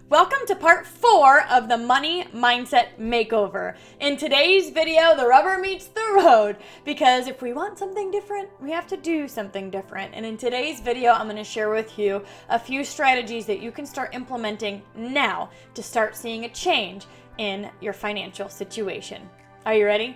Welcome to part 4 of the Money Mindset Makeover. In today's video, the rubber meets the road because if we want something different, we have to do something different. And in today's video, I'm going to share with you a few strategies that you can start implementing now to start seeing a change in your financial situation. Are you ready?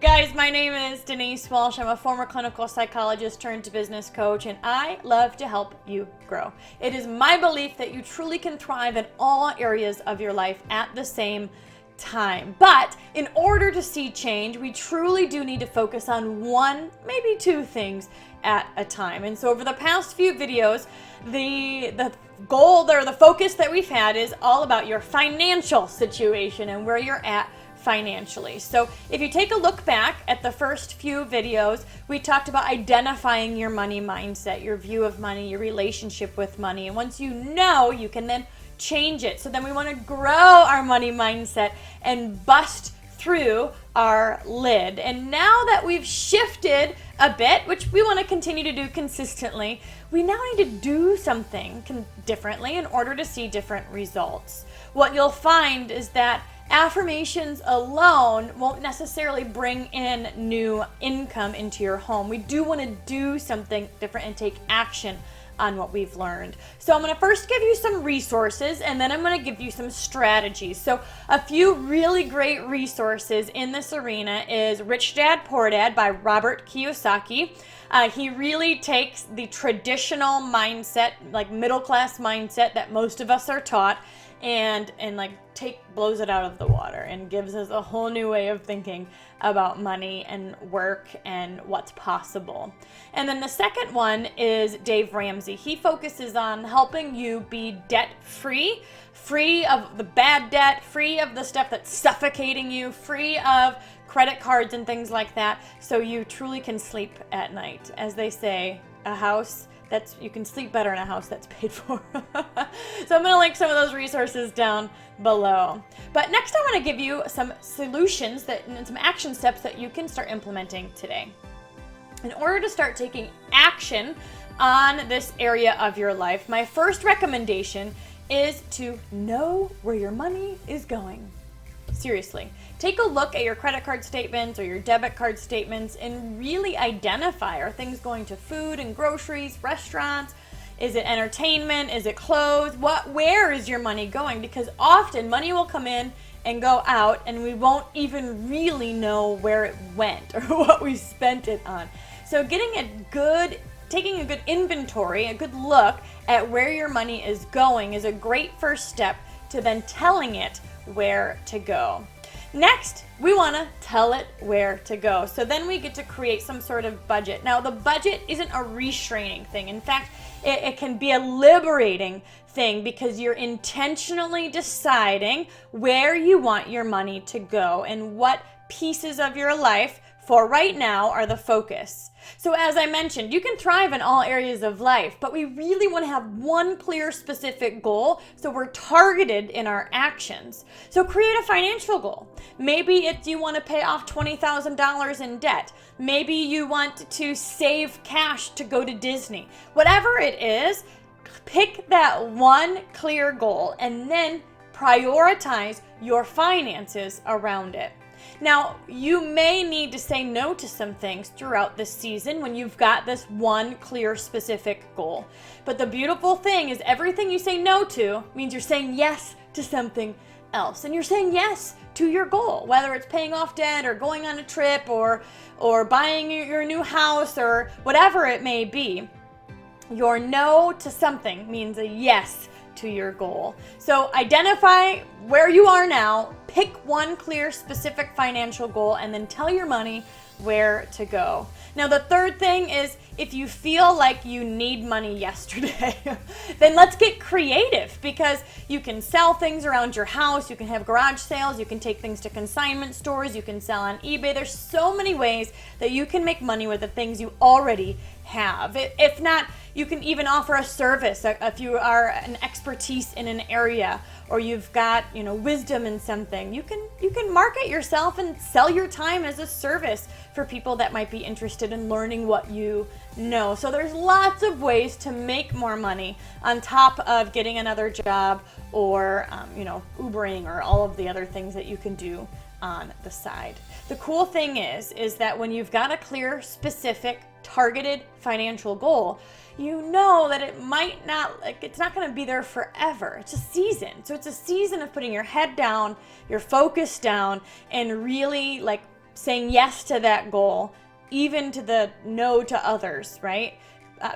Guys, my name is Denise Walsh. I'm a former clinical psychologist turned business coach, and I love to help you grow. It is my belief that you truly can thrive in all areas of your life at the same time. But in order to see change, we truly do need to focus on one, maybe two things at a time. And so over the past few videos, the goal or the focus that we've had is all about your financial situation and where you're at financially. So if you take a look back at the first few videos, we talked about identifying your money mindset, your view of money, your relationship with money. And once you know, you can then change it. So then we want to grow our money mindset and bust through our lid. And now that we've shifted a bit, which we want to continue to do consistently, we now need to do something differently in order to see different results. What you'll find is that affirmations alone won't necessarily bring in new income into your home. We do want to do something different and take action on what we've learned. So I'm going to first give you some resources and then I'm going to give you some strategies. So a few really great resources in this arena is Rich Dad Poor Dad by Robert Kiyosaki. He really takes the traditional mindset, like middle class mindset that most of us are taught, and blows it out of the water and gives us a whole new way of thinking about money and work and what's possible. And then the second one is Dave Ramsey. He focuses on helping you be debt-free, free of the bad debt, free of the stuff that's suffocating you, free of credit cards and things like that, so you truly can sleep at night. As they say, you can sleep better in a house that's paid for. So I'm going to link some of those resources down below. But next I want to give you some solutions and some action steps that you can start implementing today. In order to start taking action on this area of your life, my first recommendation is to know where your money is going. Seriously, take a look at your credit card statements or your debit card statements and really identify, are things going to food and groceries, restaurants? Is it entertainment? Is it clothes? Where is your money going? Because often money will come in and go out and we won't even really know where it went or what we spent it on. So taking a good inventory, a good look at where your money is going is a great first step to then telling it where to go. Next, we want to tell it where to go. So then we get to create some sort of budget. Now, the budget isn't a restraining thing. In fact, it can be a liberating thing because you're intentionally deciding where you want your money to go and what pieces of your life for right now are the focus. So as I mentioned, you can thrive in all areas of life, but we really want to have one clear specific goal so we're targeted in our actions. So create a financial goal. Maybe you want to pay off $20,000 in debt. Maybe you want to save cash to go to Disney. Whatever it is, pick that one clear goal and then prioritize your finances around it. Now, you may need to say no to some things throughout the season when you've got this one clear, specific goal. But the beautiful thing is everything you say no to means you're saying yes to something else. And you're saying yes to your goal, whether it's paying off debt or going on a trip or buying your new house or whatever it may be. Your no to something means a yes to your goal. So identify where you are now, pick one clear, specific financial goal, and then tell your money where to go. Now, the third thing is if you feel like you need money yesterday, then let's get creative because you can sell things around your house, you can have garage sales, you can take things to consignment stores, you can sell on eBay. There's so many ways that you can make money with the things you already have. If not, you can even offer a service if you are an expertise in an area or you've got, wisdom in something. You can market yourself and sell your time as a service for people that might be interested in learning what you know. So there's lots of ways to make more money on top of getting another job or, Ubering or all of the other things that you can do on the side. The cool thing is that when you've got a clear, specific, targeted financial goal, you know that it's not going to be there forever. It's a season. So it's a season of putting your head down, your focus down, and really saying yes to that goal, even to the no to others, right?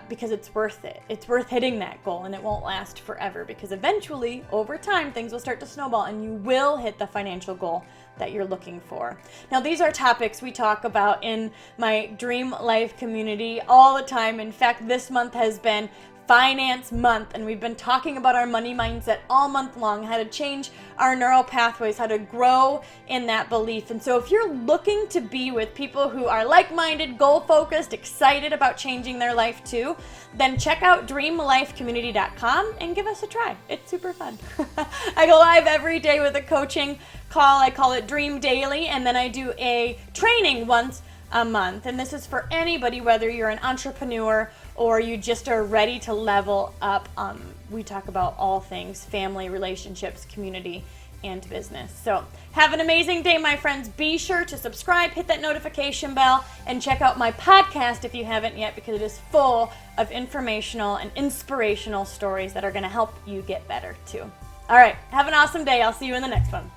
Because it's worth it. It's worth hitting that goal, and it won't last forever, because eventually, over time, things will start to snowball and you will hit the financial goal that you're looking for. Now, these are topics we talk about in my Dream Life community all the time. In fact, this month has been Finance Month, and we've been talking about our money mindset all month long, how to change our neural pathways, how to grow in that belief. And so if you're looking to be with people who are like-minded, goal-focused, excited about changing their life too, then check out dreamlifecommunity.com and give us a try. It's super fun. I go live every day with a coaching call. I call it Dream Daily, and then I do a training once a month. And this is for anybody, whether you're an entrepreneur or you just are ready to level up. We talk about all things family, relationships, community, and business. So have an amazing day, my friends. Be sure to subscribe, hit that notification bell, and check out my podcast if you haven't yet, because it is full of informational and inspirational stories that are going to help you get better too. All right, have an awesome day. I'll see you in the next one.